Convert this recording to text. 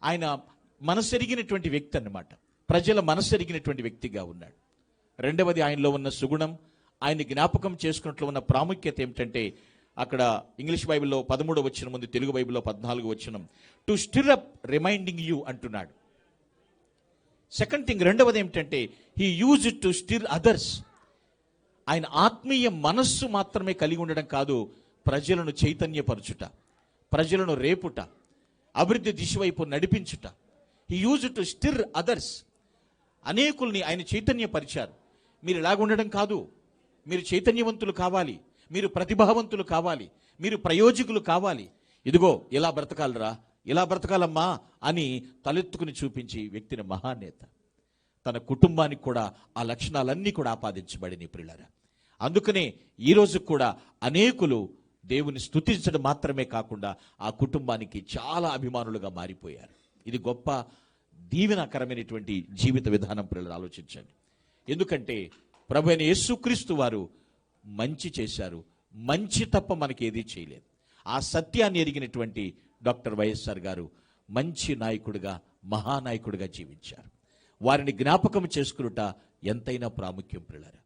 ఆయన మనసెరిగినటువంటి వ్యక్తి అన్నమాట. ప్రజల మనసెరిగినటువంటి వ్యక్తిగా ఉన్నాడు. రెండవది, ఆయనలో ఉన్న సుగుణం, ఆయన జ్ఞాపకం చేసుకున్నట్లు ఉన్న ప్రాముఖ్యత ఏమిటంటే, అక్కడ ఇంగ్లీష్ బైబిల్లో 13వ వచనం ఉంది, తెలుగు బైబిల్లో 14వ వచనం. To stir up reminding you అంటున్నాడు. సెకండ్ థింగ్, రెండవది ఏమిటంటే, he use it to stir others. ఆయన ఆత్మీయ మనస్సు మాత్రమే కలిగి ఉండడం కాదు, ప్రజలను చైతన్యపరచుట, ప్రజలను రేపుట, అభివృద్ధి దిశ వైపు నడిపించుట. He use to stir others. అనేకుల్ని ఆయన చైతన్యపరిచారు. మీరు ఇలాగ ఉండడం కాదు, మీరు చైతన్యవంతులు కావాలి, మీరు ప్రతిభావంతులు కావాలి, మీరు ప్రయోజకులు కావాలి, ఇదిగో ఇలా బ్రతకాలరా, ఇలా బ్రతకాలమ్మా అని తలెత్తుకుని చూపించి వ్యక్తిని మహానేత. తన కుటుంబానికి కూడా ఆ లక్షణాలన్నీ కూడా ఆపాదించబడినాయి ప్రియులారా. అందుకనే ఈరోజు కూడా అనేకులు దేవుని స్తుతించడం మాత్రమే కాకుండా ఆ కుటుంబానికి చాలా అభిమానులుగా మారిపోయారు. ఇది గొప్ప దీవెనకరమైనటువంటి జీవిత విధానం ప్రియులారా, ఆలోచించండి. ఎందుకంటే ప్రభు అయిన యేసుక్రీస్తు వారు మంచి చేశారు, మంచి తప్ప మనకి ఏదీ చేయలేదు. ఆ సత్యాన్ని ఎరిగినటువంటి డాక్టర్ వైఎస్ఆర్ గారు మంచి నాయకుడిగా, మహానాయకుడిగా జీవించారు. వారిని జ్ఞాపకం చేసుకునుట ఎంతైనా ప్రాముఖ్యం ప్రియులారా.